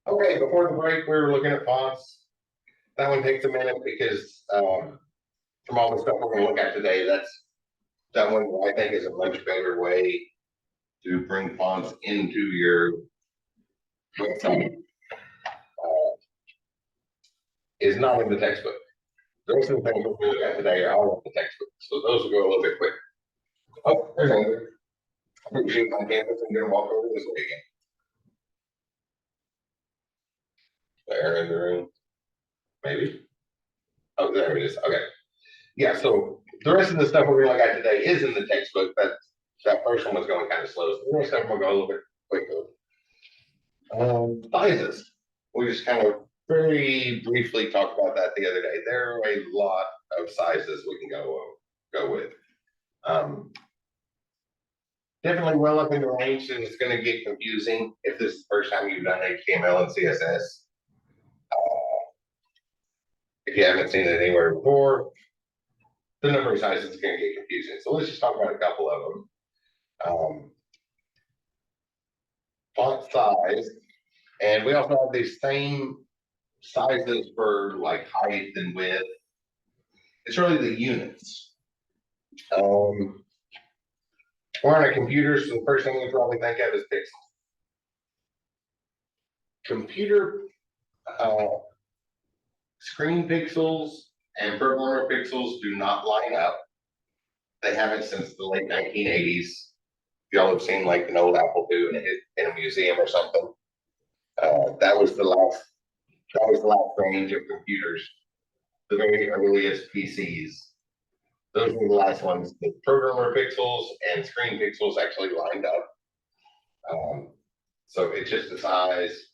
Okay, before the break, we were looking at fonts. That one takes a minute because from all the stuff we're gonna look at today, that one I think is a much better way to bring fonts into your website. Is not in the textbook. Those are the things we're looking at today are all in the textbook, so those will go a little bit quicker. Oh, there's Andrew. I'm gonna shoot on campus and gonna walk over this way again. There in the room, maybe. Oh, there it is. Okay. Yeah, so the rest of the stuff we're gonna look at today is in the textbook, but that first one was going kind of slow. So the rest of them will go a little bit quicker. Sizes. We just kind of very briefly talked about that the other day. There are a lot of sizes we can go with. Definitely well up in the range, and it's going to get confusing if this is the first time you've done HTML and CSS. If you haven't seen it anywhere before, the number of sizes is going to get confusing. So let's just talk about a couple of them. Font size, and we also have these same sizes for like height and width. It's really the units. We're on a computer, so the first thing we probably think of is pixels. Computer screen pixels and programmer pixels do not line up. They haven't since the late 1980s. Y'all have seen like an old Apple II in a museum or something. That was the last range of computers, the very earliest PCs. Those were the last ones. The programmer pixels and screen pixels actually lined up. So it's just a size.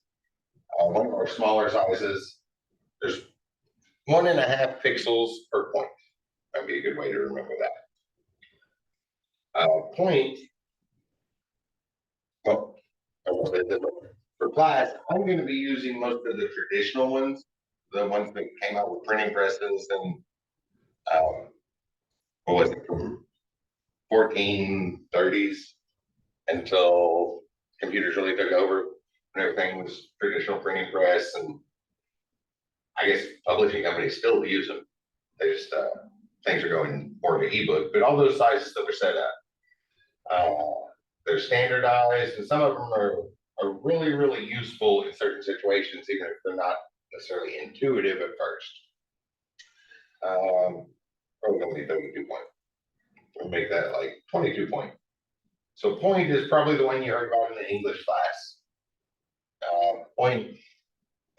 One of our smaller sizes, there's 1.5 pixels per point. That'd be a good way to remember that. Point, well, for class, I'm going to be using most of the traditional ones, the ones that came out with printing presses and what was it, from 1430s until computers really took over and everything was traditional printing press, and I guess publishing companies still use them. They just things are going more to ebook, but all those sizes that were set up, they're standardized, and some of them are really, really useful in certain situations, even if they're not necessarily intuitive at first. Probably going to be 32 point. We'll make that like 22 point. So point is probably the one you heard about in the English class. Point,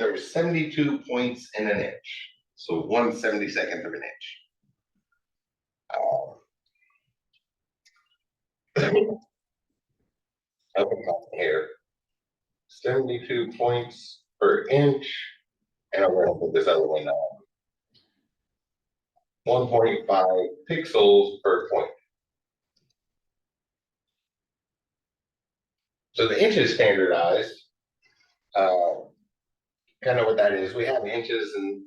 there's 72 points in an inch. So 1/72 of an inch. Up here, 72 points per inch, and I'm going to put this other one on. 1.5 pixels per point. So the inch is standardized. Kind of what that is. We have inches and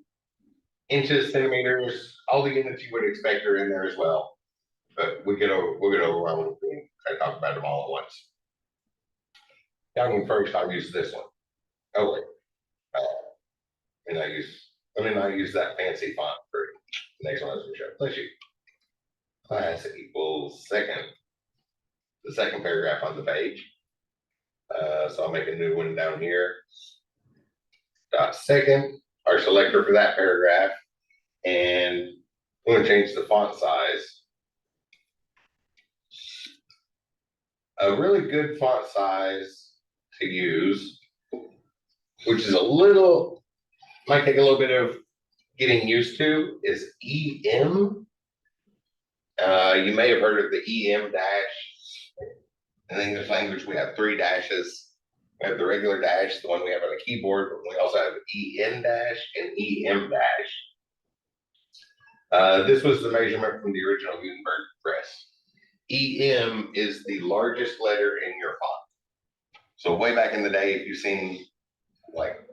inches, centimeters, all the units you would expect are in there as well. But we're gonna overrun and try to talk about them all at once. Down in first, I'll use this one. Oh wait, let me not use that fancy font for the next one I was gonna show. Let's use class equals second, the second paragraph on the page. So I'll make a new one down here. Dot second, our selector for that paragraph, and I'm going to change the font size. A really good font size to use, which is might take a little bit of getting used to, is EM. You may have heard of the EM dash. In English language, we have 3 dashes. We have the regular dash, the one we have on a keyboard, but we also have EN dash and EM dash. This was the measurement from the original Gutenberg press. EM is the largest letter in your font. So way back in the day, if you've seen like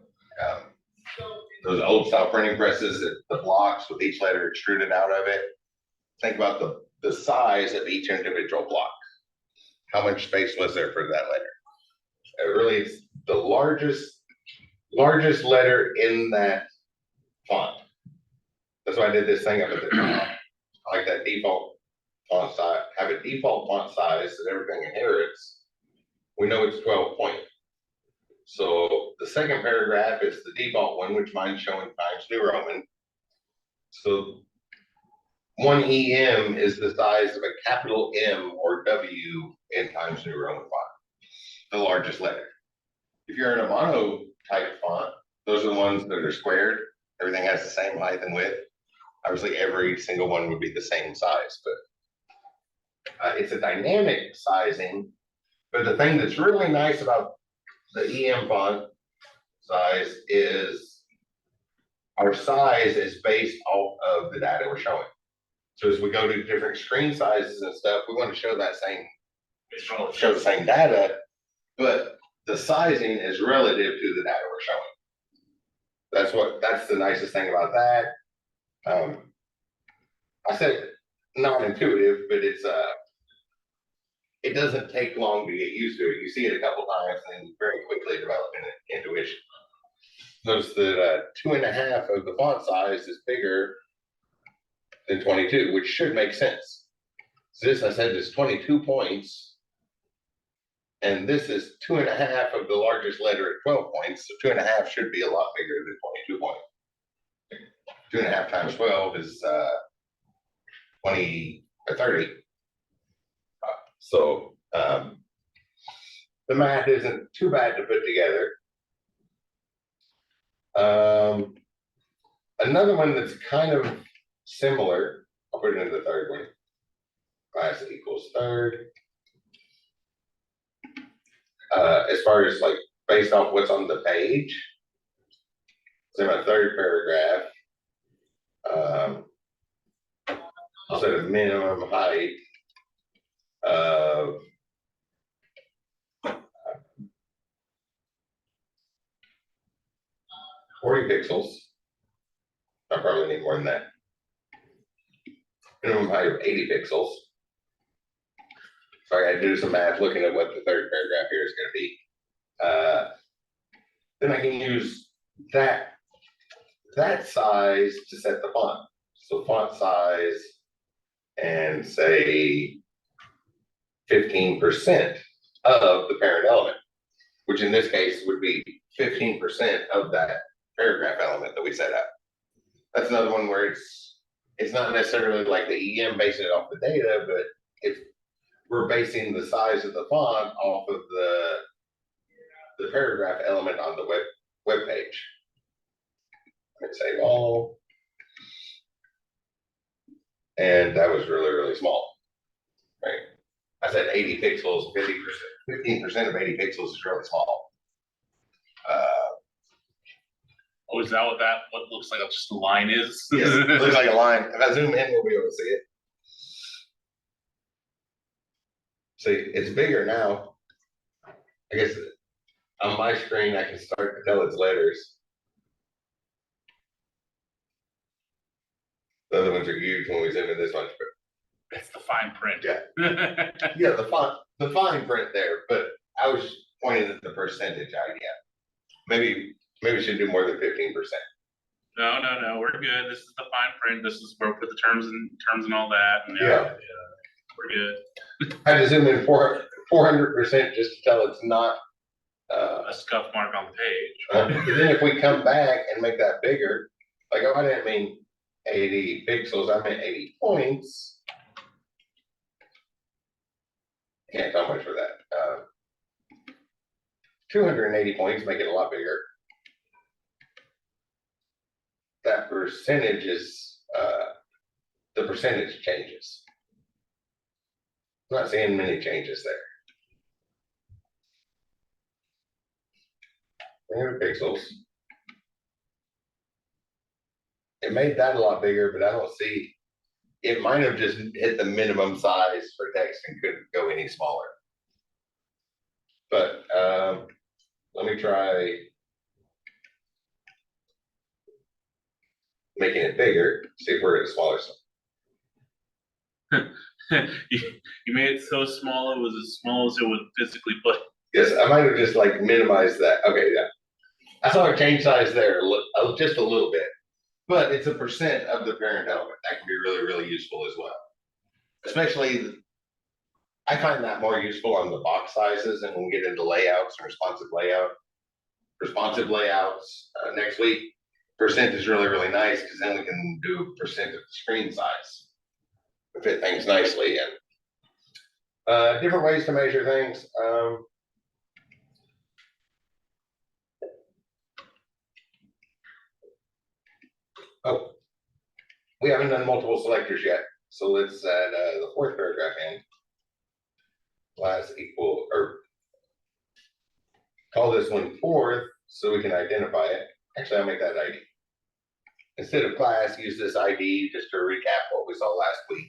those old style printing presses, the blocks with each letter extruded out of it, think about the size of each individual block. How much space was there for that letter? the largest letter in that font. That's why I did this thing up at the top. I like that default font size, have a default font size that everything inherits. We know it's 12 point. So the second paragraph is the default one, which mine's showing Times New Roman. So 1 EM is the size of a capital M or W in Times New Roman font, the largest letter. If you're in a mono type font, those are the ones that are squared. Everything has the same height and width. Obviously, every single one would be the same size, but it's a dynamic sizing. But the thing that's really nice about the EM font size is our size is based off of the data we're showing. So as we go to different screen sizes and stuff, we want to show that same, show the same data, but the sizing is relative to the data we're showing. That's the nicest thing about that. I said non-intuitive, but it doesn't take long to get used to it. You see it a couple times and then very quickly develop an intuition. Notice that 2.5 of the font size is bigger than 22, which should make sense. So this, I said, is 22 points, and this is 2.5 of the largest letter at 12 points. So 2.5 should be a lot bigger than 22 points. 2.5 times 12 is 20 or 30. So the math isn't too bad to put together. Another one that's kind of similar, I'll put it into the third one. Class equals third. As far as like based off what's on the page, so in my third paragraph, I'll set a minimum height of 40 pixels. I probably need more than that. Minimum height of 80 pixels. So I got to do some math looking at what the third paragraph here is going to be. Then I can use that size to set the font. So font size and say 15% of the parent element, which in this case would be 15% of that paragraph element that we set up. That's another one where it's not necessarily like the EM basing it off the data, but we're basing the size of the font off of the paragraph element on the web page. Let's save all. And that was really, really small, right? I said 80 pixels, 50%, 15% of 80 pixels is really small. Oh, is that what looks like just a line is? Yes, it looks like a line. If I zoom in, we'll be able to see it. See, it's bigger now. I guess on my screen, I can start to tell it's letters. The other ones are huge when we zoom in this one. It's the fine print. Yeah. Yeah, the fine print there, but I was pointing at the percentage idea. Maybe we should do more than 15%. No, we're good. This is the fine print. This is where we put the terms and all that. And Yeah. We're good. I had to zoom in 400% just to tell it's not A scuff mark on the page. then if we come back and make that bigger, like, oh, I didn't mean 80 pixels, I meant 80 points. Can't tell much for that. 280 points make it a lot bigger. That percentage is, the percentage changes. I'm not seeing many changes there. 300 pixels. It made that a lot bigger, but I don't see, it might have just hit the minimum size for text and couldn't go any smaller. But let me try making it bigger, see if we're at a smaller size. You made it so small it was as small as it would physically put. Yes, I might have just like minimized that. Okay, yeah. I saw a change size there, just a little bit, but it's a percent of the parent element. That can be really, really useful as well. Especially, I find that more useful on the box sizes, and when we get into layouts and responsive layouts next week. Percent is really, really nice because then we can do percent of the screen size, fit things nicely in. Different ways to measure things. Oh, we haven't done multiple selectors yet. So let's add the fourth paragraph in. Class equal, or call this one fourth so we can identify it. Actually, I'll make that ID. Instead of class, use this ID just to recap what we saw last week.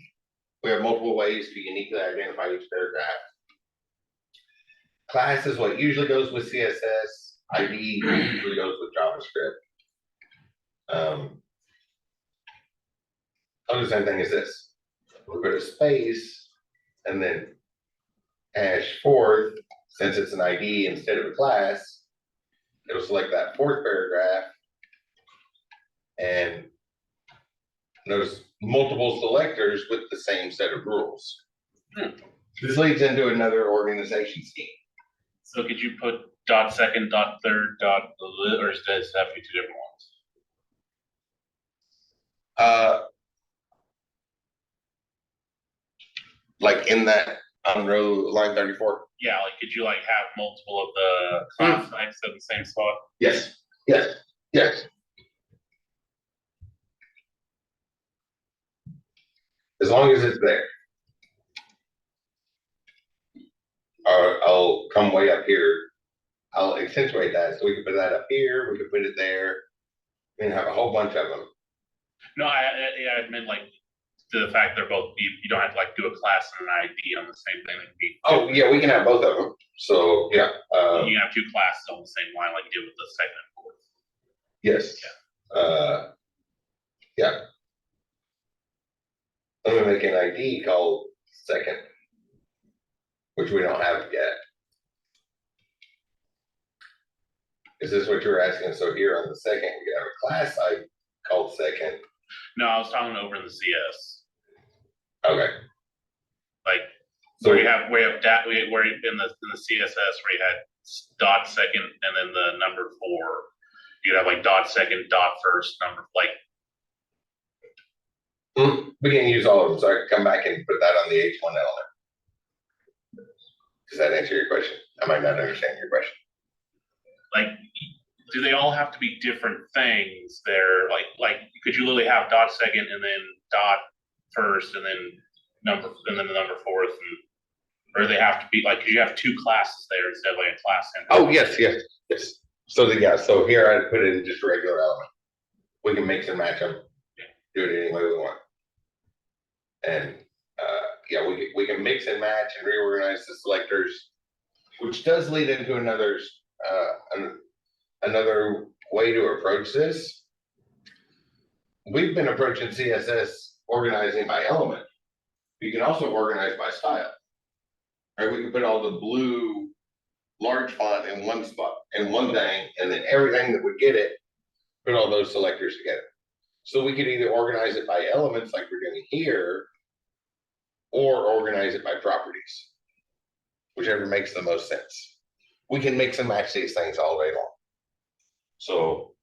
We have multiple ways to uniquely identify each paragraph. Class is what usually goes with CSS. ID usually goes with JavaScript. I'll do the same thing as this. We'll put a space and then hash fourth, since it's an ID instead of a class, it'll select that fourth paragraph. And notice multiple selectors with the same set of rules. This leads into another organization scheme. So could you put dot second, dot third, dot, or does it have to be two different ones? Like in that on row line 34. Yeah, like could you like have multiple of the class types at the same spot? Yes, yes, yes. As long as it's there. I'll come way up here. I'll accentuate that. So we can put that up here. We can put it there. We can have a whole bunch of them. No, I meant like the fact they're both, you don't have to like do a class and an ID on the same thing. That can be. Oh yeah, we can have both of them. So yeah. You can have two classes on the same line, like you did with the second and fourth. Yes. Yeah. I'm gonna make an ID called second, which we don't have yet. Is this what you're asking? So here on the second, we have a class I called second. No, I was talking over in the CS. Okay. Like So where you have where in the CSS where you had dot second and then the number 4, you'd have like dot second, dot first, number like. We can use all of them, so I can come back and put that on the H1 element. Does that answer your question? I might not understand your question. Like, do they all have to be different things? They're like could you literally have dot second and then dot first and then the number fourth, and or they have to be like, because you have two classes there instead of like a class center. Oh yes. So so here I put it in just a regular element. We can mix and match them. Do it any way we want. And yeah, we can mix and match and reorganize the selectors, which does lead into another way to approach this. We've been approaching CSS organizing by element. You can also organize by style. Right? We can put all the blue large font in one spot, in one thing, and then everything that would get it, put all those selectors together. So we could either organize it by elements like we're doing here, or organize it by properties, whichever makes the most sense. We can mix and match these things all day long. So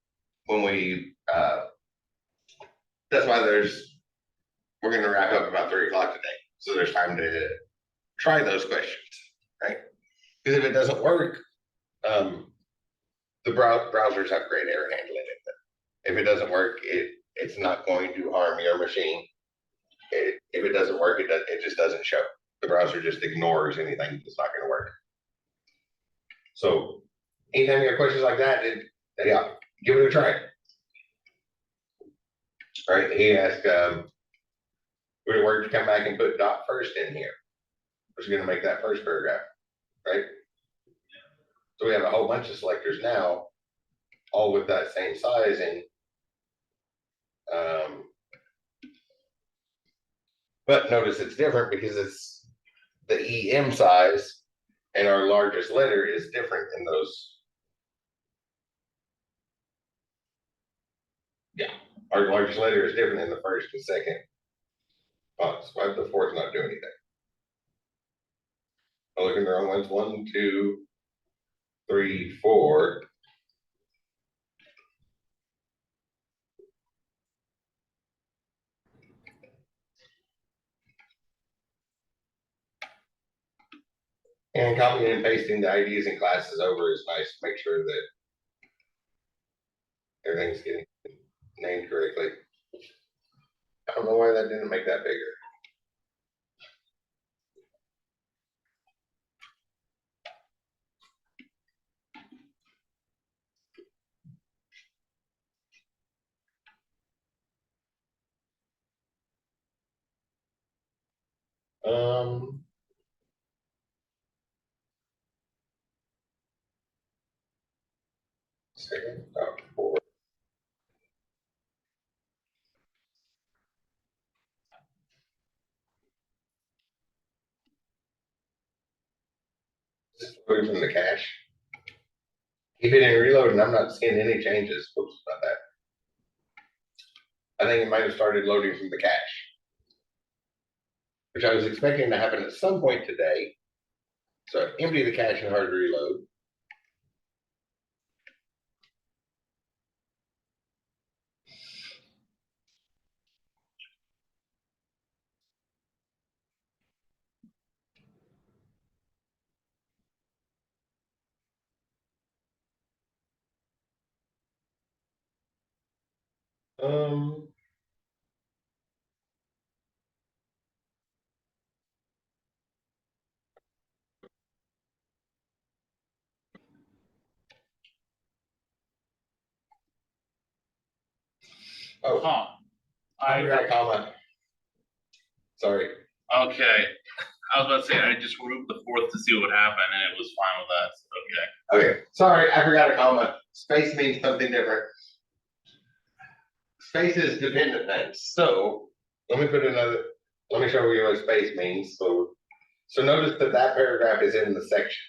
when we, that's why we're going to wrap up about 3 o'clock today. So there's time to try those questions, right? Because if it doesn't work, the browsers have great error handling. If it doesn't work, it's not going to harm your machine. If it doesn't work, it just doesn't show. The browser just ignores anything that's not going to work. So anytime you have questions like that, yeah, give it a try. All right, he asked, would it work to come back and put dot first in here? Which is going to make that first paragraph, right? So we have a whole bunch of selectors now, all with that same sizing. But notice it's different because it's the EM size And our largest letter is different in those. Yeah, our largest letter is different in the first and second fonts. Why the fourth not doing anything? I'm looking at the wrong ones. 1, 2, 3, 4. And copying and pasting the IDs and classes over is nice to make sure that everything's getting named correctly. I don't know why that didn't make that bigger. Um, second, 4. Just moving from the cache. Keep it in reload, and I'm not seeing any changes. Whoops, about that. I think it might have started loading from the cache, which I was expecting to happen at some point today. So empty the cache and hard reload. Um, oh, Huh. I forgot a comma. Sorry. Okay. I was about to say, I just removed the fourth to see what would happen, and it was fine with that. So, okay. Okay, sorry, I forgot a comma. Space means something different. Space is dependent names. So let me show you what space means. So notice that that paragraph is in the section.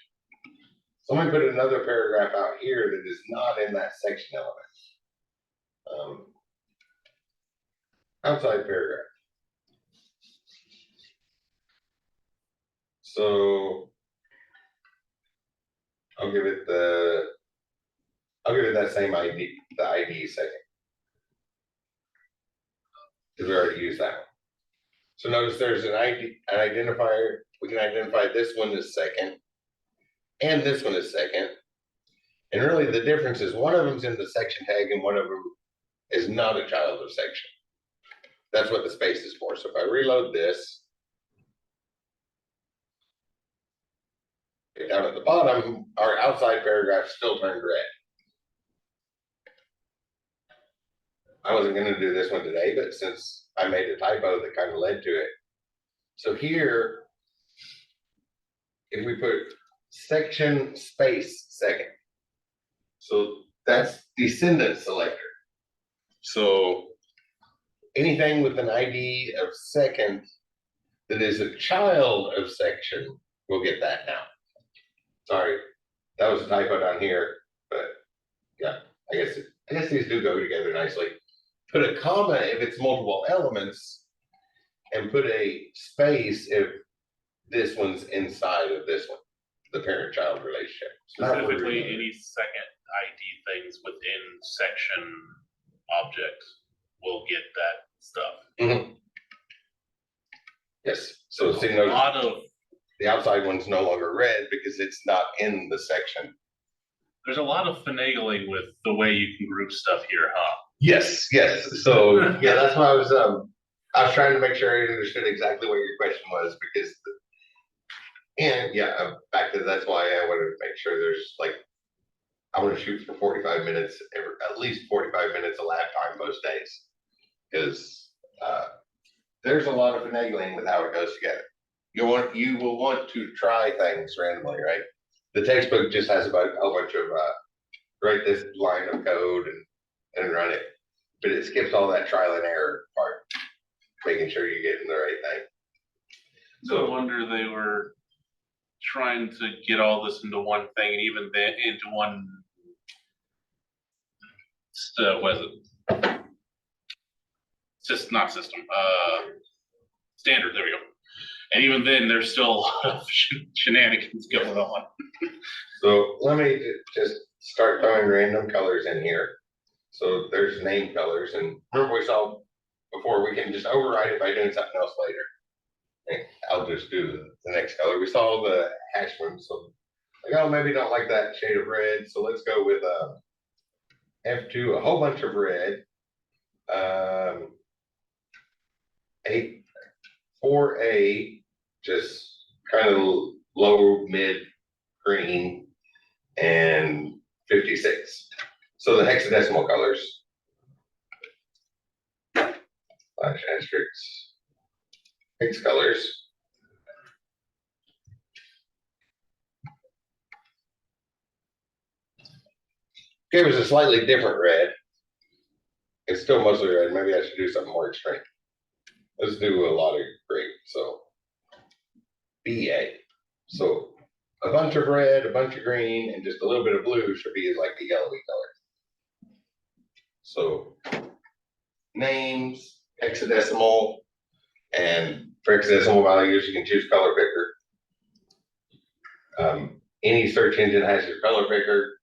So let me put another paragraph out here that is not in that section element. Outside paragraph. So I'll give it that same ID, the ID second. Because we already used that one. So notice there's an identifier. We can identify this one as second, and this one is second. And really the difference is one of them's in the section tag and one of them is not a child of section. That's what the space is for. So if I reload this, down at the bottom, our outside paragraph still turned red. I wasn't going to do this one today, but since I made a typo that kind of led to it. So here, if we put section space second, so that's descendant selector. So anything with an ID of second that is a child of section will get that now. Sorry, that was a typo down here, but yeah, I guess these do go together nicely. Put a comma if it's multiple elements, and put a space if this one's inside of this one, the parent-child relationship. specifically, any second ID things within section objects will get that stuff. Mm-hmm. Yes. So see, A lot of the outside one's no longer red because it's not in the section. there's a lot of finagling with the way you can group stuff here, huh? Yes, yes. So yeah, that's why I was trying to make sure I understood exactly what your question was because, and yeah, back to that's why I wanted to make sure there's like, I want to shoot for 45 minutes, at least 45 minutes of lab time most days, because there's a lot of finagling with how it goes together. You will want to try things randomly, right? The textbook just has about a whole bunch of write this line of code and run it, but it skips all that trial and error part, making sure you're getting the right thing. So I wonder they were trying to get all this into one thing, and even then into one. What is it? Just not system. Standard. There we go. And even then, there's still a lot of shenanigans going on. So let me just start throwing random colors in here. So there's name colors, and remember we saw before we can just override it by doing something else later. I'll just do the next color. We saw the hash one, so like, oh, maybe don't like that shade of red, so let's go with F2, a whole bunch of red. 4A, just kind of low mid green, and 56. So the hexadecimal colors. Slash asterisks. Hex colors. Gave us a slightly different red. It's still mostly red. Maybe I should do something more extreme. Let's do a lot of gray. So BA. So a bunch of red, a bunch of green, and just a little bit of blue should be like a yellowy color. So names, hexadecimal, and for hexadecimal values, you can choose color picker. Any search engine has your color picker.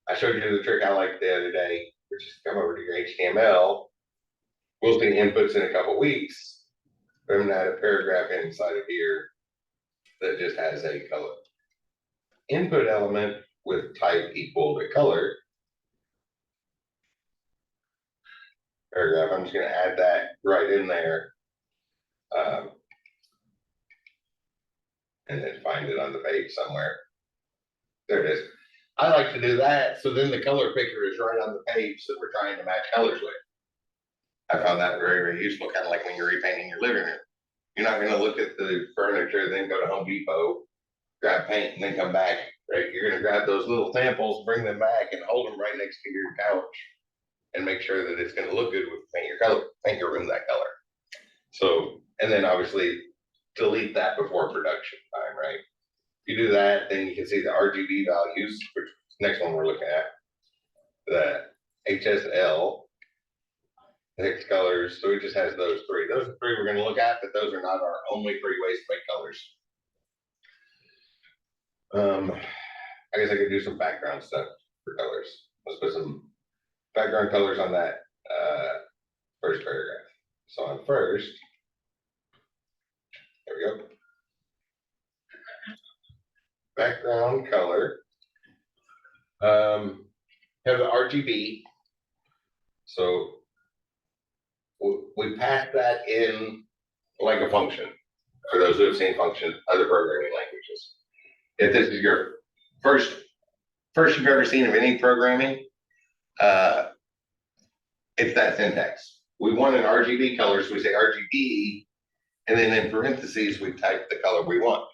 I showed you the trick I liked the other day, which is come over to your HTML. We'll see inputs in a couple weeks. I'm going to add a paragraph inside of here that just has a color. Input element with type equal to color. Paragraph, I'm just going to add that right in there. And then find it on the page somewhere. There it is. I like to do that, so then the color picker is right on the page that we're trying to match colors with. I found that very, very useful, kind of like when you're repainting your living room. You're not going to look at the furniture, then go to Home Depot, grab paint, and then come back, right? You're going to grab those little samples, bring them back, and hold them right next to your couch, and make sure that it's going to look good with paint your room that color. So, and then obviously delete that before production time, right? If you do that, then you can see the RGB values, which is the next one we're looking at. The HSL, hex colors, so it just has those three. Those are three we're going to look at, but those are not our only three ways to make colors. I guess I could do some background stuff for colors. Let's put some background colors on that first paragraph. So on first, there we go. Background color. Have the RGB. So we pass that in like a function. For those who have seen functions, other programming languages. If this is your first you've ever seen of any programming, it's that syntax. We want an RGB color, so we say RGB, and then in parentheses, we type the color we want.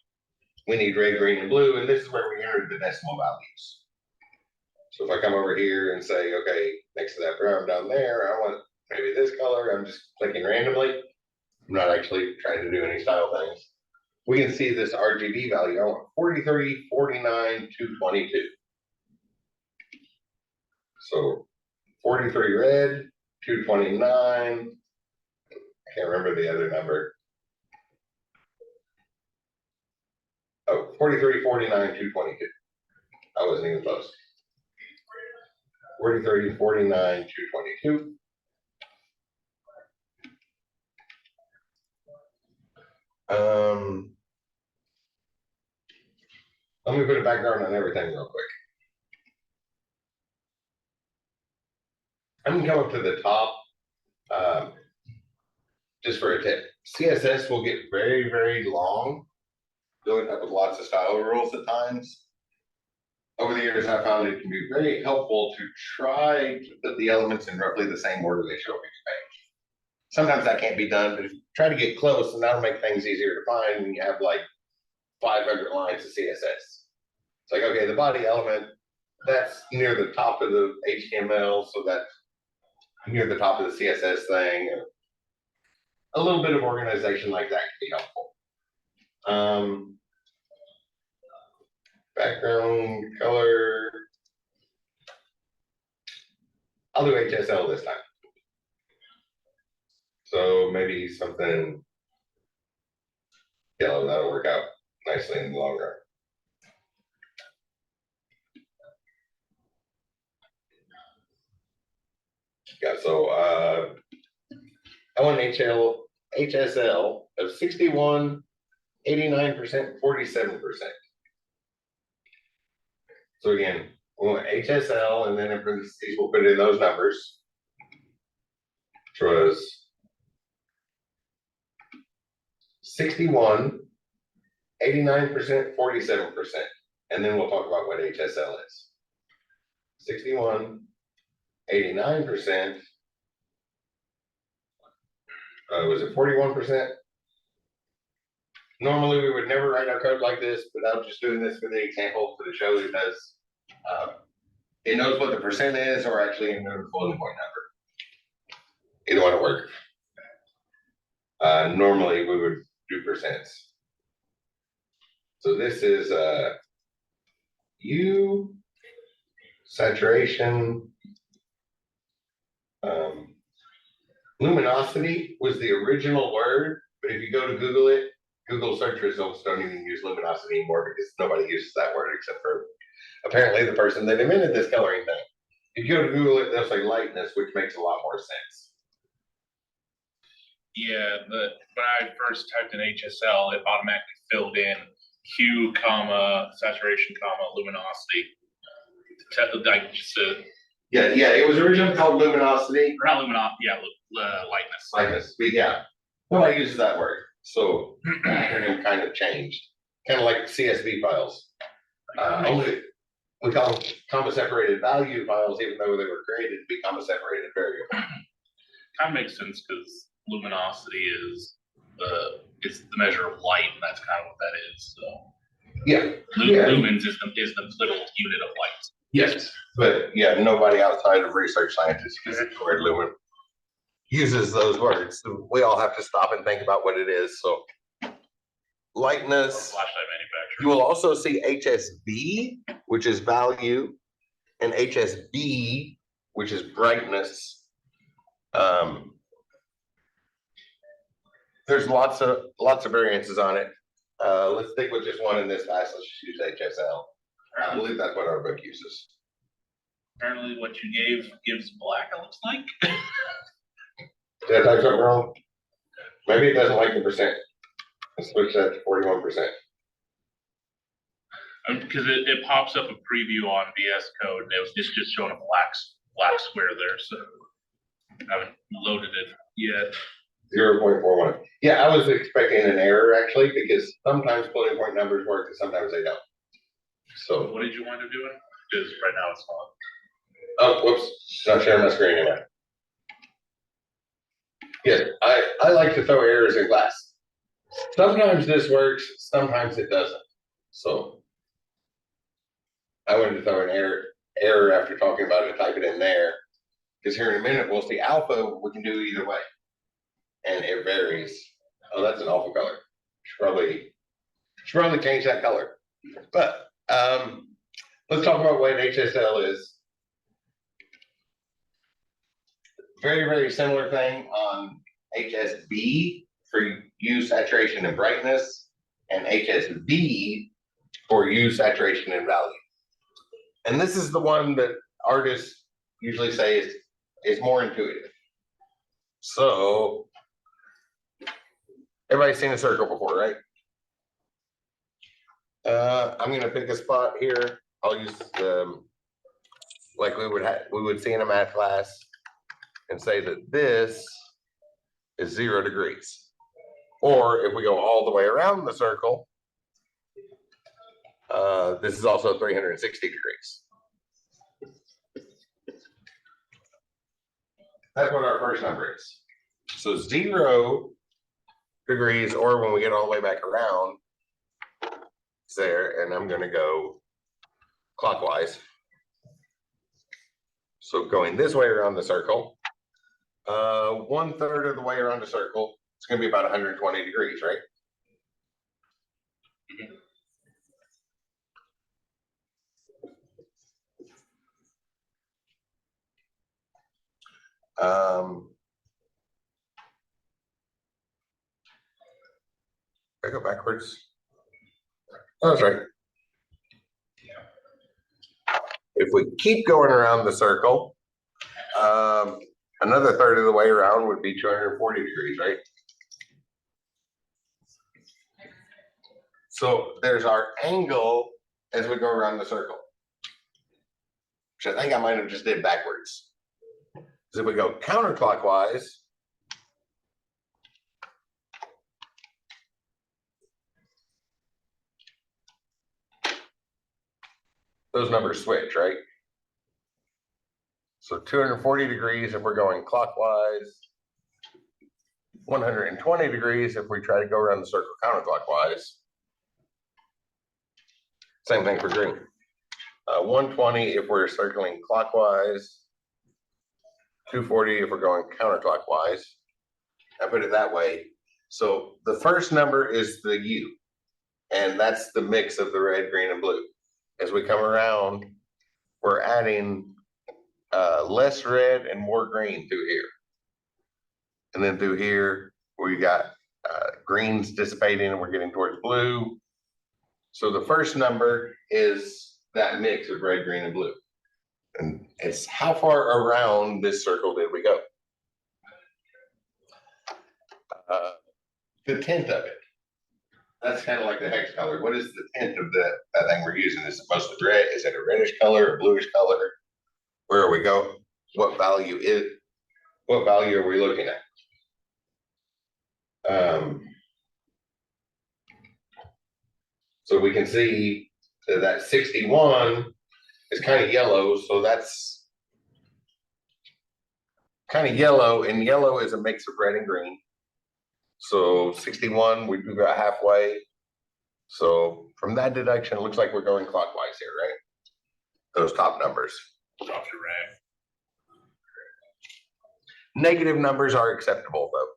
We need red, green, and blue, and this is where we enter the decimal values. So if I come over here and say, okay, next to that brown down there, I want maybe this color, I'm just clicking randomly. I'm not actually trying to do any style things. We can see this RGB value. I want 43, 49, 222. So 43 red, 229. I can't remember the other number. Oh, 43, 49, 222. I wasn't even close. 43, 49, 222. Let me put a background on everything real quick. I'm gonna come up to the top just for a tip. CSS will get very, very long, building up with lots of style rules at times. Over the years, I found it can be very helpful to try to put the elements in roughly the same order they show up each page. Sometimes that can't be done, but if you try to get close, and that'll make things easier to find when you have like 500 lines of CSS. It's like, okay, the body element, that's near the top of the HTML, so that's near the top of the CSS thing. A little bit of organization like that can be helpful. background color. I'll do HSL this time. So maybe something yellow, that'll work out nicely in the long run. Yeah, so I want HSL of 61, 89%, 47%. So again, we want HSL, and then in parentheses, we'll put in those numbers, which was 61, 89%, 47%. And then we'll talk about what HSL is. 61, 89%. Was it 41%? Normally we would never write our code like this, but I'm just doing this for the example for the show because it knows what the percent is, or actually a known floating point number. Either one will work. Normally we would do percents. So this is U saturation. Luminosity was the original word, but if you go to Google it, Google search results don't even use luminosity anymore because nobody uses that word except for apparently the person that invented this coloring thing. If you go to Google it, they'll say lightness, which makes a lot more sense. Yeah, when I first typed in HSL, it automatically filled in hue, comma, saturation, comma, luminosity. Like just Yeah, it was originally called luminosity. or not luminosity, yeah, lightness. Lightness, but yeah, nobody uses that word. So the acronym kind of changed, kind of like CSV files. Only we call them comma separated value files, even though they were created to be comma separated variable. Kind of makes sense because luminosity is it's the measure of light, and that's kind of what that is. So yeah, lumens is the little unit of light. Yes, but yeah, nobody outside of research scientists uses the word lumen. Uses those words. So we all have to stop and think about what it is. So lightness. Flashlight manufacturer. You will also see HSV, which is value, and HSB, which is brightness. There's lots of variances on it. Let's stick with just one in this class. Let's just use HSL. I believe that's what our book uses. Apparently, what you gave gives black. It looks like. Did I type something wrong? Maybe it doesn't like the percent. Let's switch that to 41%. Because it pops up a preview on VS Code, and it's just showing a black square there. So I haven't loaded it yet. 0.41. Yeah, I was expecting an error actually, because sometimes floating point numbers work and sometimes they don't. So what did you wind up doing? Because right now it's not. Oh, whoops! It's not sharing my screen anymore. Yes, I like to throw errors in class. Sometimes this works, sometimes it doesn't. So I wanted to throw an error after talking about it, type it in there. Because here in a minute we'll see alpha, we can do either way. And it varies. Oh, that's an alpha color. Should probably change that color. But let's talk about what HSL is. Very, very similar thing on HSB for hue, saturation, and brightness, and HSV for hue, saturation, and value. And this is the one that artists usually say is more intuitive. So everybody's seen a circle before, right? I'm going to pick a spot here. I'll use like we would see in a math class, and say that this is 0 degrees. Or if we go all the way around the circle, this is also 360 degrees. That's what our first number is. So 0 degrees, or when we get all the way back around, it's there, and I'm going to go clockwise. So going this way around the circle, 1/3 of the way around the circle, it's going to be about 120 degrees, right? I go backwards. Oh, that's right. If we keep going around the circle, another third of the way around would be 240 degrees, right? So there's our angle as we go around the circle, which I think I might have just did backwards. So if we go counterclockwise, those numbers switch, right? So 240 degrees if we're going clockwise, 120 degrees if we try to go around the circle counterclockwise. Same thing for green. 120 if we're circling clockwise, 240 if we're going counterclockwise. I put it that way. So the first number is the U, and that's the mix of the red, green, and blue. As we come around, we're adding less red and more green through here. And then through here, we got greens dissipating and we're getting towards blue. So the first number is that mix of red, green, and blue. And it's how far around this circle did we go? The tint of it. That's kind of like the hex color. What is the tint of that thing we're using? Is it mostly red? Is it a reddish color, a bluish color? Where are we going? What value are we looking at? So we can see that 61 is kind of yellow, so that's kind of yellow, and yellow is a mix of red and green. So 61, we'd be about halfway. So from that deduction, it looks like we're going clockwise here, right? Those top numbers. Off your rack. Negative numbers are acceptable though.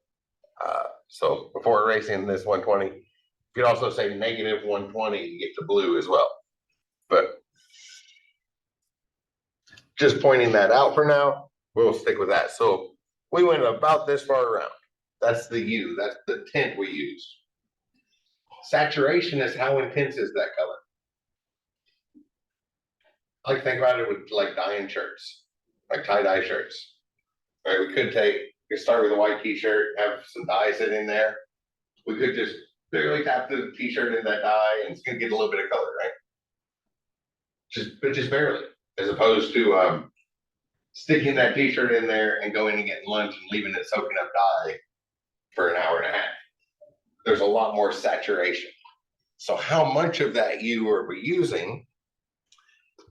So before erasing this 120, you could also say negative 120 to get to blue as well. But just pointing that out for now, we'll stick with that. So we went about this far around. That's the U, that's the tint we use. Saturation is how intense is that color. I like to think about it with like dyeing shirts, like tie-dye shirts. Right, we could start with a white t-shirt, have some dye sitting there. We could just barely tap the t-shirt in that dye and it's gonna get a little bit of color, right? Just barely, as opposed to sticking that t-shirt in there and going and getting lunch and leaving it soaking up dye for an hour and a half. There's a lot more saturation. So how much of that U are we using?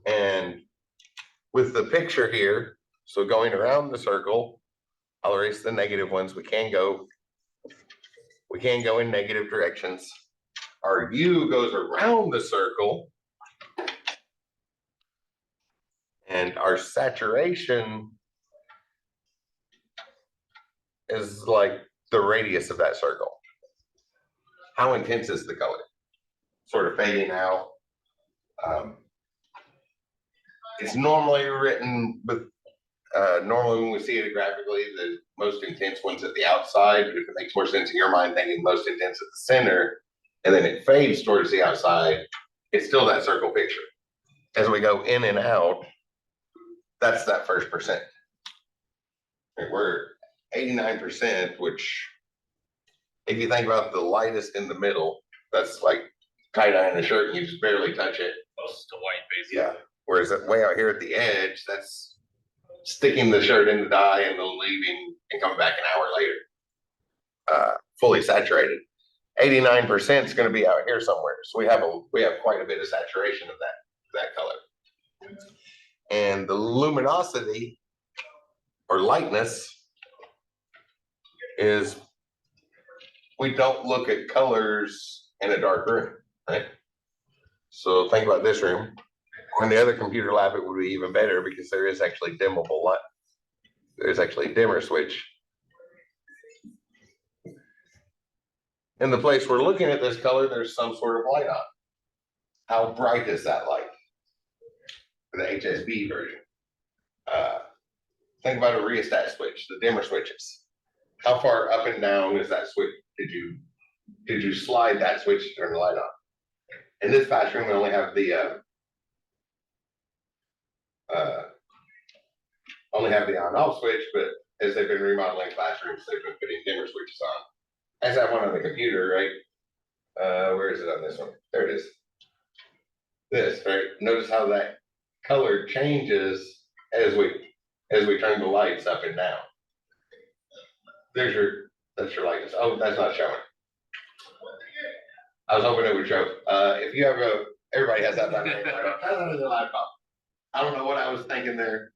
And with the picture here, so going around the circle, I'll erase the negative ones. We can go in negative directions. Our U goes around the circle, and our saturation is like the radius of that circle. How intense is the color? Sort of fading out. It's normally written with, normally when we see it graphically, the most intense one's at the outside, but if it makes more sense in your mind thinking most intense at the center, and then it fades towards the outside, it's still that circle picture. As we go in and out, that's that first percent. We're 89%, which if you think about the lightest in the middle, that's like tie-dyeing a shirt and you just barely touch it. Close to white, basically. Yeah. Whereas that way out here at the edge, that's sticking the shirt in the dye and then leaving and coming back an hour later. Fully saturated. 89% is going to be out here somewhere. So we have quite a bit of saturation of that color. And the luminosity or lightness is, we don't look at colors in a dark room, right? So think about this room. In the other computer lab, it would be even better because there is actually dimmable light. There's actually a dimmer switch. In the place we're looking at this color, there's some sort of light on. How bright is that light? For the HSB version. think about a rheostat switch, the dimmer switches. How far up and down is that switch? Did you slide that switch to turn the light on? In this classroom, we only have the on-off switch, but as they've been remodeling classrooms, they've been putting dimmer switches on. I just have one on the computer, right? Where is it on this one? There it is. This, right? Notice how that color changes as we turn the lights up and down. That's your lightness. Oh, that's not showing. I was hoping it would show. If you have everybody has that button. On their laptop. I don't know what I was thinking there.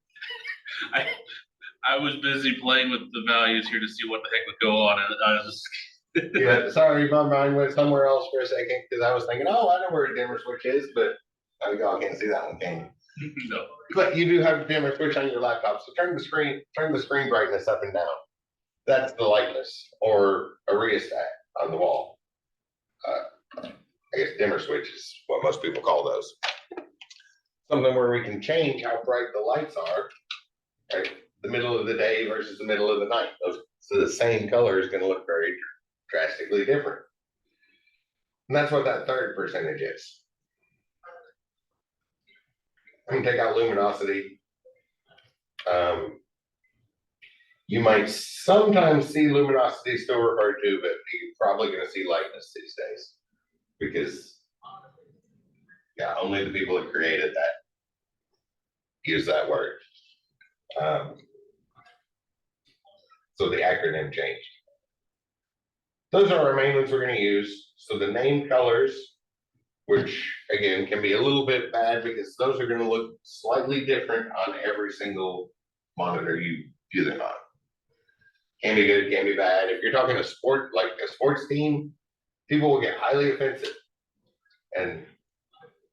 I was busy playing with the values here to see what the heck would go on, and I was just Yeah, sorry, my mind went somewhere else for a second because I was thinking, oh, I know where a dimmer switch is, but y'all can't see that one, can you? No. But you do have a dimmer switch on your laptop, so turn the screen brightness up and down. That's the lightness, or a rheostat on the wall. I guess dimmer switch is what most people call those. Something where we can change how bright the lights are, right? The middle of the day versus the middle of the night. So the same color is going to look very drastically different. And that's what that third percentage is. I can take out luminosity. You might sometimes see luminosity still referred to, but you're probably going to see lightness these days because, yeah, only the people that created that use that word. So the acronym changed. Those are our main ones we're going to use. So the name colors, which again can be a little bit bad because those are going to look slightly different on every single monitor you view them on. Can be good, can be bad. If you're talking a sport, like a sports team, people will get highly offensive. And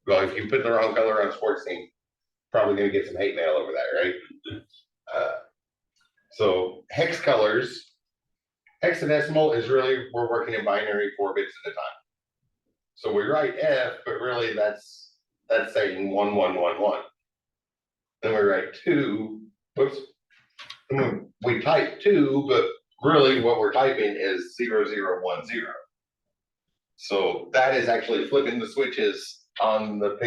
well, if you put the wrong color on a sports team, probably going to get some hate mail over that, right? So hex colors, hexadecimal is really, we're working in binary 4 bits at a time. So we write F, but really that's saying 1111. Then we write 2, whoops. We type 2, but really what we're typing is 0010. So that is actually flipping the switches on the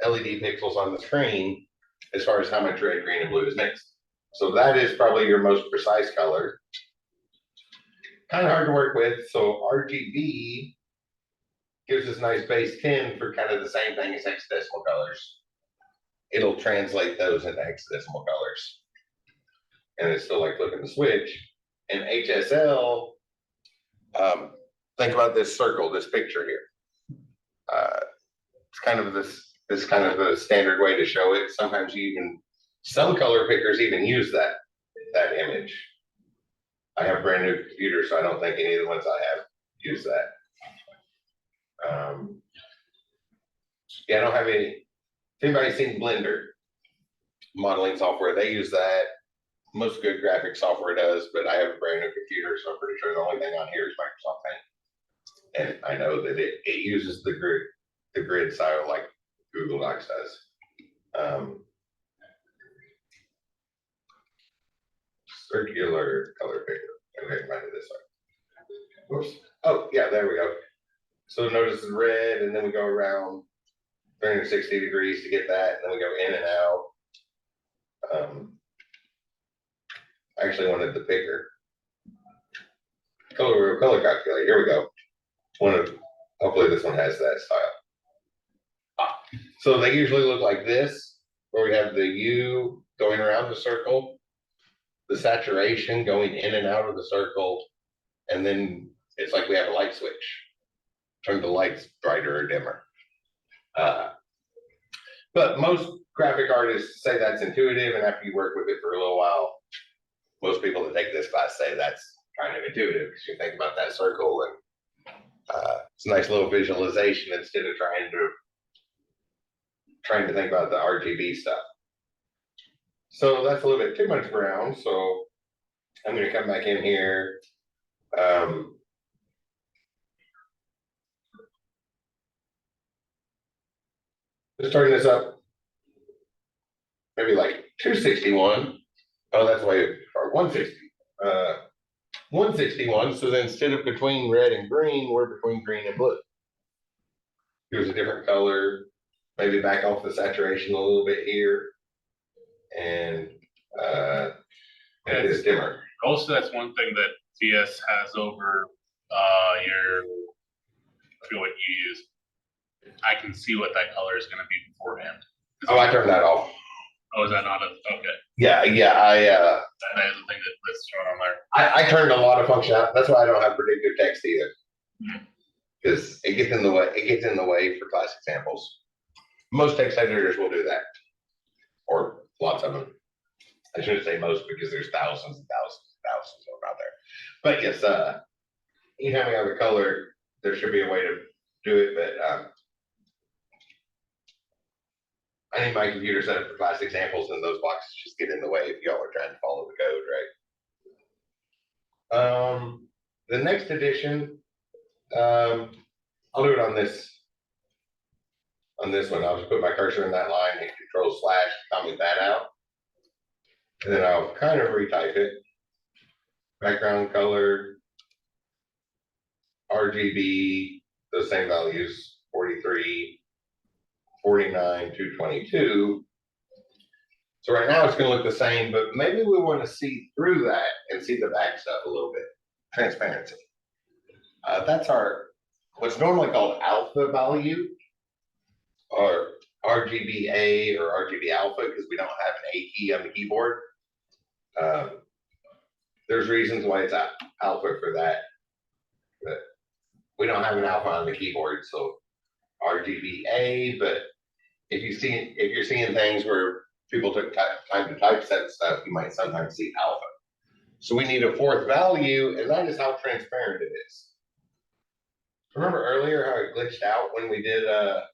LED pixels on the screen as far as how much red, green, and blue is mixed. So that is probably your most precise color. Kind of hard to work with. So RGB gives us nice base 10 for kind of the same thing as hexadecimal colors. It'll translate those into hexadecimal colors. And it's still like flipping the switch. And HSL, think about this circle, this picture here. It's kind of this kind of a standard way to show it. Sometimes some color pickers even use that image. I have a brand new computer, so I don't think any of the ones I have use that. Yeah, I don't have any. If anybody's seen Blender modeling software, they use that. Most good graphic software does, but I have a brand new computer, so I'm pretty sure the only thing on here is Microsoft Paint. And I know that it uses the grid style like Google Docs does. Circular color picker. Okay, find it this way. Oops. Oh, yeah, there we go. So notice the red, and then we go around 360 degrees to get that, and then we go in and out. I actually wanted the picker. Color calculator. Here we go. Hopefully this one has that style. So they usually look like this, where we have the U going around the circle, the saturation going in and out of the circle, and then it's like we have a light switch. Turn the lights brighter or dimmer. But most graphic artists say that's intuitive, and after you work with it for a little while, most people that take this class say that's kind of intuitive because you think about that circle and it's a nice little visualization instead of trying to think about the RGB stuff. So that's a little bit too much brown. So I'm going to come back in here. Just turn this up, maybe like 261. Oh, that's way, or 160. 161. So then instead of between red and green, we're between green and blue. Here's a different color. Maybe back off the saturation a little bit here. And make this dimmer. Also, that's one thing that VS has over your, I forget what you use. I can see what that color is going to be beforehand. Oh, I turned that off. Oh, is that not a, okay. Yeah, That is the thing that's shown on there. I turned a lot of function out. That's why I don't have predictive text either. Because it gets in the way. It gets in the way for class examples. Most text editors will do that, or lots of them. I shouldn't say most because there's thousands and thousands and thousands of them out there. But yes, anytime we have a color, there should be a way to do it. But I think my computer set up for class examples, and those boxes just get in the way if y'all are trying to follow the code, right? The next edition, I'll do it on this one. I'll just put my cursor in that line, hit Control/, comment that out. And then I'll kind of retype it. Background color, RGB, those same values, 43, 49, 222. So right now it's going to look the same, but maybe we want to see through that and see the back stuff a little bit. Transparency. That's our, what's normally called alpha value, or RGBA or RGB alpha, because we don't have an A key on the keyboard. There's reasons why it's alpha for that, but we don't have an alpha on the keyboard, so RGBA. But if you're seeing things where people took time to typeset stuff, you might sometimes see alpha. So we need a fourth value, and that is how transparent it is. Remember earlier how it glitched out when we did a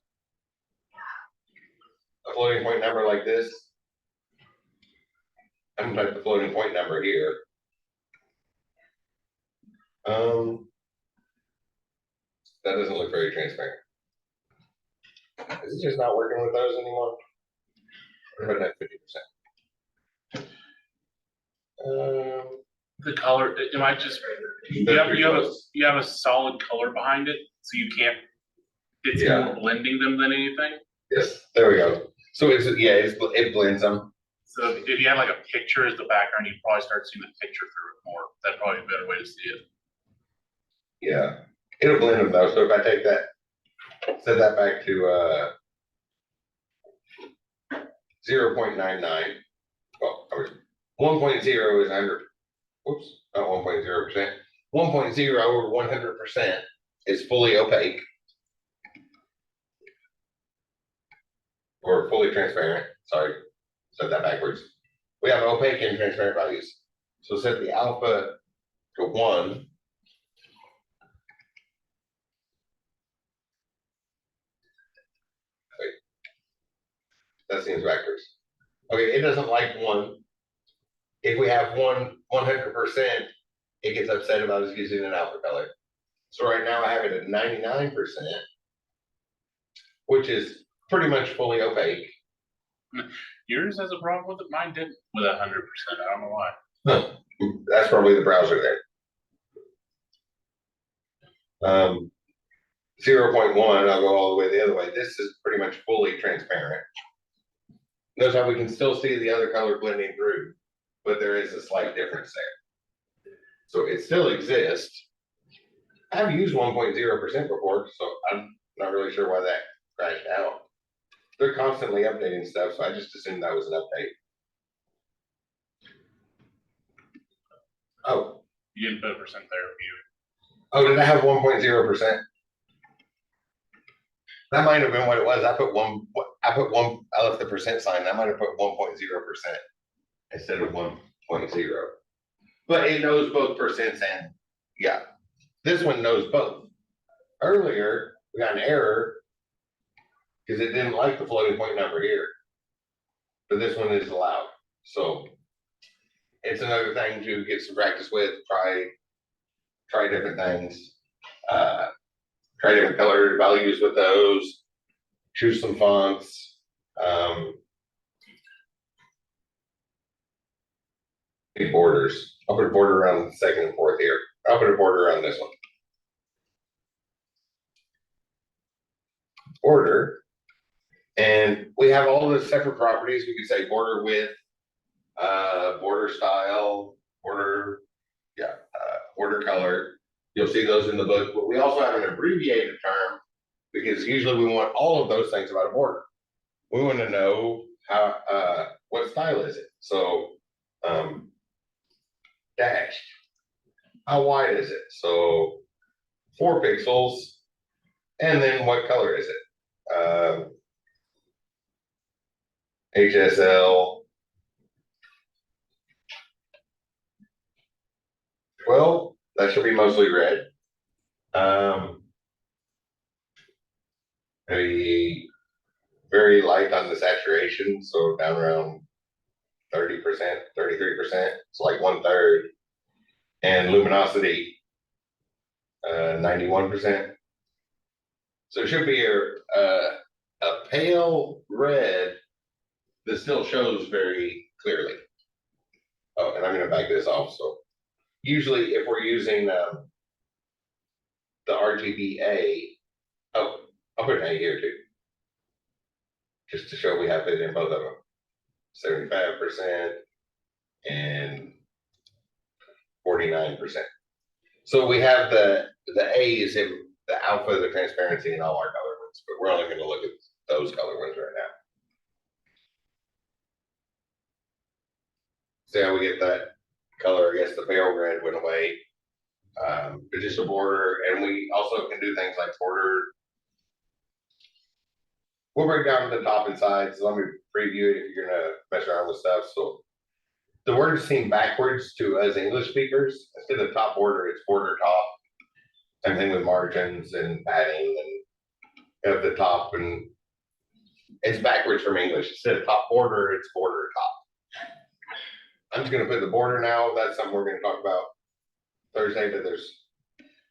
floating point number like this? I'm gonna type the floating point number here. That doesn't look very transparent. Is it just not working with those anymore? What about that 50%? The color, it might just, you have a solid color behind it, so you can't, it's more blending them than anything. Yes, there we go. So it blends them. So if you had like a picture as the background, you'd probably start seeing the picture through it more. That'd probably be a better way to see it. Yeah, it'll blend them though. So if I take that, set that back to 0.99. Well, 1.0 is 100. Whoops, not 1.0%. 1.0 or 100% is fully opaque or fully transparent. Sorry, said that backwards. We have opaque and transparent values. So set the alpha to 1. Wait. That seems backwards. Okay, it doesn't like 1. If we have 100%, it gets upset about us using an alpha color. So right now I have it at 99%, which is pretty much fully opaque. Yours has a problem with it, mine didn't with 100%. I don't know why. Huh. That's probably the browser there. 0.1, I'll go all the way the other way. This is pretty much fully transparent. Notice how we can still see the other color blending through, but there is a slight difference there. So it still exists. I've used 1.0% before, so I'm not really sure why that crashed out. They're constantly updating stuff, so I just assumed that was an update. Oh. You didn't put a percent there, you. Oh, did I have 1.0%? That might have been what it was. I left the percent sign. I might have put 1.0% instead of 1.0. But it knows both percents and, yeah. This one knows both. Earlier, we got an error because it didn't like the floating point number here. But this one is allowed. So it's another thing to get some practice with. Try different things. Try different color values with those. Choose some fonts. Big borders. I'll put a border around the second and fourth here. I'll put a border around this one. Border. And we have all the separate properties. We could say border width, border style, border, border color. You'll see those in the book, but we also have an abbreviated term because usually we want all of those things about a border. We want to know how, what style is it? So, dashed. How wide is it? So 4 pixels. And then what color is it? HSL 12. That should be mostly red. Maybe very light on the saturation, so down around 30%, 33%. It's like 1/3. And luminosity, 91%. So it should be a pale red that still shows very clearly. Oh, and I'm going to back this off. So usually if we're using the RGBA, oh, I'll put an A here too, just to show we have it in both of them. 75% and 49%. So we have the A's in the alpha, the transparency, and all our color ones, but we're only going to look at those color ones right now. See how we get that color? I guess the pale red went away. But just a border, and we also can do things like border. We'll break down the top and sides. So let me preview it if you're gonna mess around with stuff. So the words seem backwards to us English speakers. Instead of top border, it's border top. Same thing with margins and padding and at the top, and it's backwards from English. Instead of top border, it's border top. I'm just gonna put the border now. That's something we're gonna talk about Thursday, but there's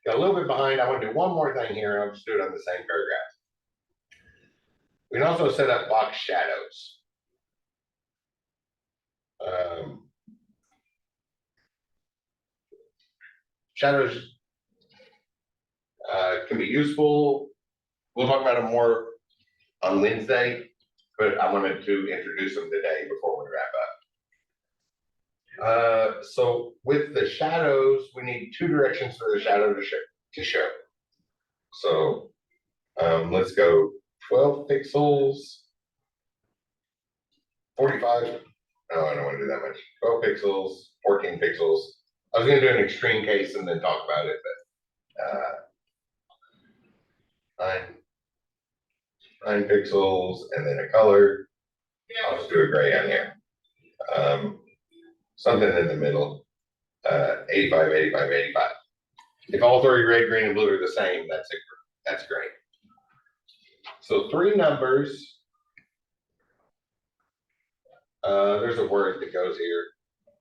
got a little bit behind. I want to do one more thing here, and I'll just do it on the same paragraph. We can also set up box shadows. Shadows can be useful. We'll talk about them more on Wednesday, but I wanted to introduce them today before we wrap up. So with the shadows, we need 2 directions for the shadow to show. So let's go 12 pixels, 45. No, I don't want to do that much. 12 pixels, 14 pixels. I was going to do an extreme case and then talk about it, but 9 pixels and then a color. I'll just do a gray on here. Something in the middle. 85, 85, 85. If all 3 red, green, and blue are the same, that's great. So 3 numbers. There's a word that goes here.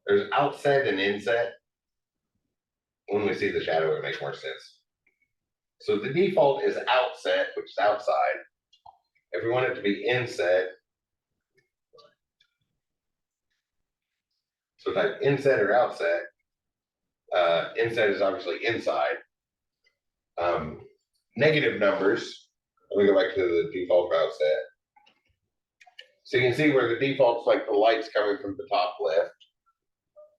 There's outset and inset. When we see the shadow, it makes more sense. So the default is outset, which is outside. If we want it to be inset, so type inset or outset. Inset is obviously inside. Negative numbers. Let me go back to the default for outset. So you can see where the default's like the light's coming from the top left,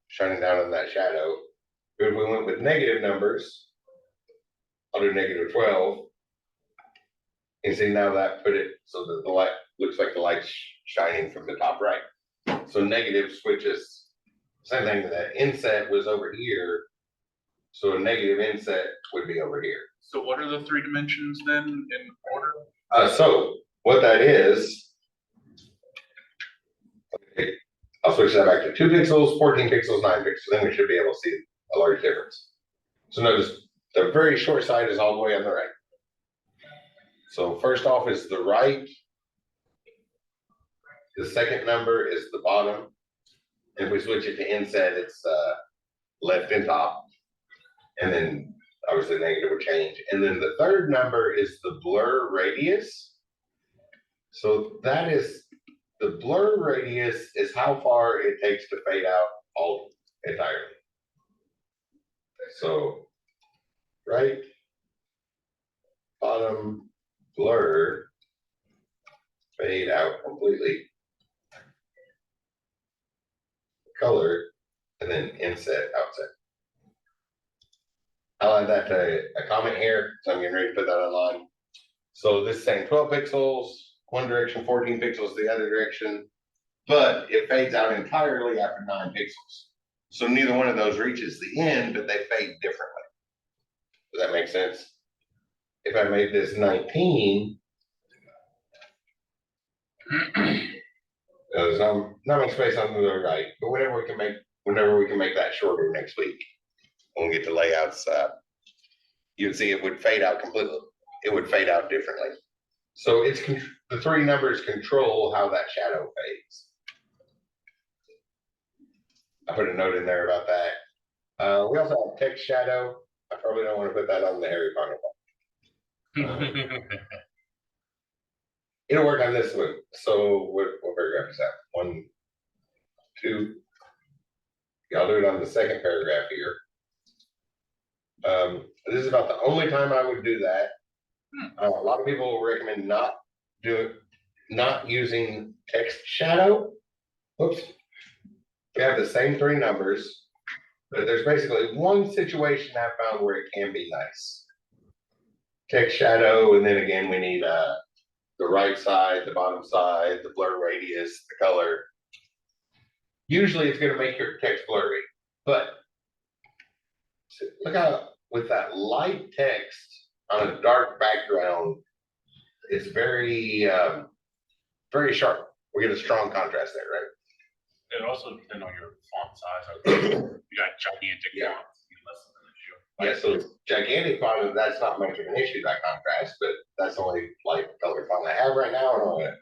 shining down on that shadow. But if we went with negative numbers, I'll do negative 12. You see now that put it so that the light looks like the light's shining from the top right. So negative switches, same thing, that inset was over here. So a negative inset would be over here. So what are the 3 dimensions then in order? So what that is, okay, I'll switch that back to 2 pixels, 14 pixels, 9 pixels. Then we should be able to see a large difference. So notice the very short side is all the way on the right. So first off is the right. The second number is the bottom. If we switch it to inset, it's left and top. And then obviously negative would change. And then the third number is the blur radius. So that is, the blur radius is how far it takes to fade out all entirely. So, right, bottom, blur, fade out completely, color, and then inset, outset. I'll add that to a comment here, so I'm getting ready to put that online. So this is saying 12 pixels, one direction, 14 pixels the other direction, but it fades out entirely after 9 pixels. So neither one of those reaches the end, but they fade differently. Does that make sense? If I made this 19, there's not much space on the right, but whenever we can make that shorter next week, when we get to layouts, you'd see it would fade out completely. It would fade out differently. So it's the 3 numbers control how that shadow fades. I put a note in there about that. We also have text shadow. I probably don't want to put that on the Harry Potter one. It'll work on this one. So what paragraph is that? 1, 2. Yeah, I'll do it on the second paragraph here. This is about the only time I would do that. A lot of people will recommend not using text shadow. Oops. We have the same 3 numbers, but there's basically one situation I found where it can be nice. Text shadow, and then again we need the right side, the bottom side, the blur radius, the color. Usually it's going to make your text blurry, but look how with that light text on a dark background, it's very, very sharp. We get a strong contrast there, right? It also depends on your font size. You got gigantic fonts, less of an issue. Yeah, so it's gigantic font, and that's not much of an issue, that contrast, but that's the only light color font I have right now, and I'm gonna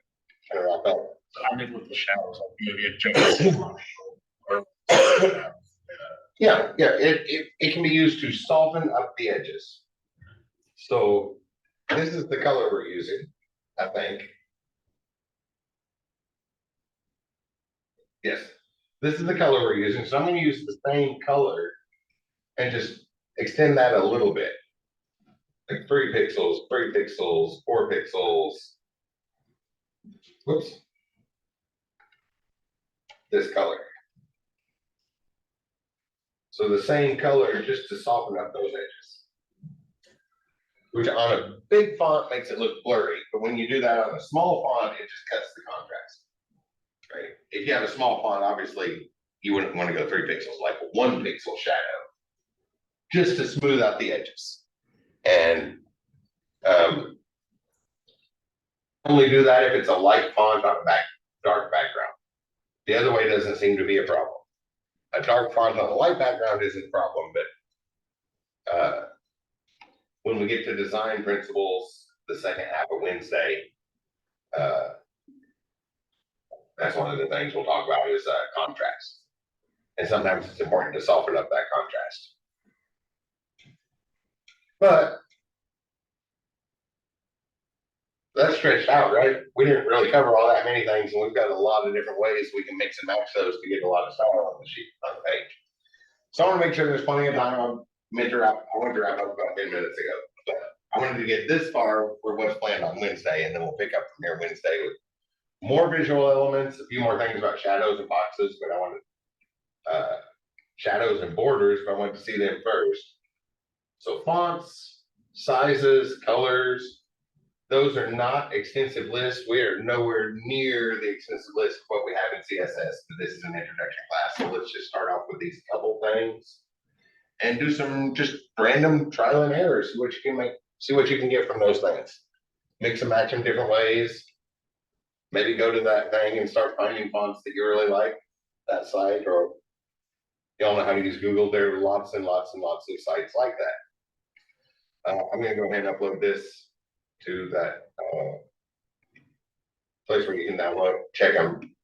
kind of wrap up. So I think with the shadows, like maybe a gigantic font or Yeah, it can be used to soften up the edges. So this is the color we're using, I think. Yes, this is the color we're using, so I'm gonna use the same color and just extend that a little bit. Like 3 pixels, 3 pixels, 4 pixels. Whoops. This color. So the same color just to soften up those edges. Which on a big font makes it look blurry, but when you do that on a small font, it just cuts the contrast. Right? If you have a small font, obviously you wouldn't want to go 3 pixels, like 1 pixel shadow, just to smooth out the edges. And only do that if it's a light font on a dark background. The other way doesn't seem to be a problem. A dark font on a light background isn't a problem, but when we get to design principles, the second half of Wednesday, that's one of the things we'll talk about is contrast. And sometimes it's important to soften up that contrast. But that's stretched out, right? We didn't really cover all that many things, and we've got a lot of different ways we can mix and match those to get a lot of style on the sheet, on the page. So I want to make sure there's plenty of time. I went to wrap up about 10 minutes ago, but I wanted to get this far for what's planned on Wednesday, and then we'll pick up from here Wednesday with more visual elements, a few more things about shadows and boxes, but I wanted shadows and borders, but I wanted to see them first. So fonts, sizes, colors, those are not extensive lists. We are nowhere near the extensive list of what we have in CSS, but this is an introduction class. So let's just start off with these couple things and do some just random trial and error. See what you can get from those things. Mix and match in different ways. Maybe go to that thing and start finding fonts that you really like, that site, or y'all know how to use Google. There are lots and lots and lots of sites like that. I'm going to go ahead and upload this to that place where you can download, check them.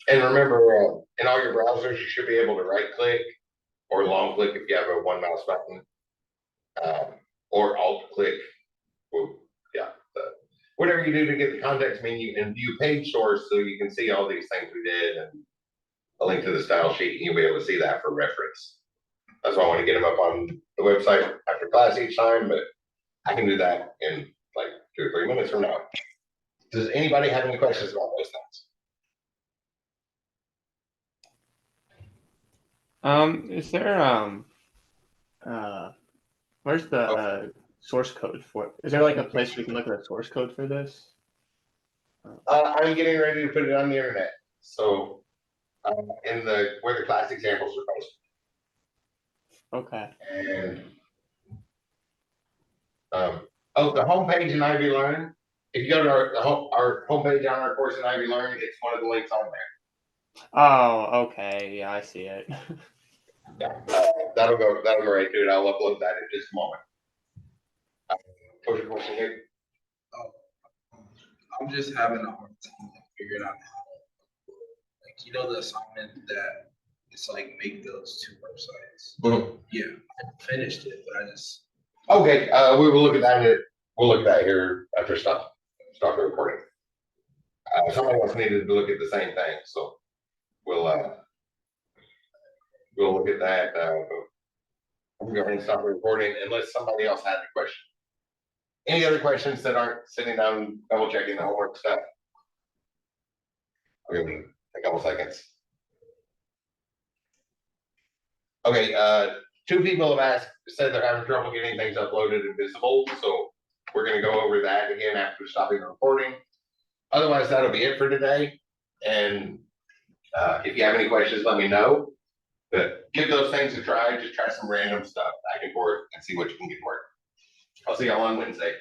And remember, in all your browsers, you should be able to right click or long click if you have a 1 mouse button, or alt click. Whatever you do to get the context menu and view page source so you can see all these things we did and a link to the style sheet, and you'll be able to see that for reference. That's why I want to get them up on the website after class each time, but I can do that in like 2 or 3 minutes from now. Does anybody have any questions about those things? Is there where's the source code for it? Is there like a place we can look at the source code for this? I'm getting ready to put it on the internet. So in the where the class examples are posted. Okay. And the homepage in Ivy Learn. If you go to our homepage on our course in Ivy Learn, it's one of the links on there. Oh, okay. Yeah, I see it. Yeah, that'll go right to it. I'll upload that in just a moment. What's your question here? I'm just having a hard time figuring out how, like, you know, the assignment that it's like make those 2 websites. Mhm. Yeah, I finished it, but I just. Okay, we will look at that. We'll look at that here after stop the recording. Somebody else needed to look at the same thing, so we'll look at that. We'll go ahead and stop the recording unless somebody else has a question. Any other questions that aren't sitting down double checking the homework stuff? I'll give them a couple seconds. Okay, 2 people have said they're having trouble getting things uploaded and visible, so we're gonna go over that again after stopping the recording. Otherwise, that'll be it for today. And if you have any questions, let me know. But give those things a try. Just try some random stuff back and forth and see what you can get to work. I'll see y'all on Wednesday.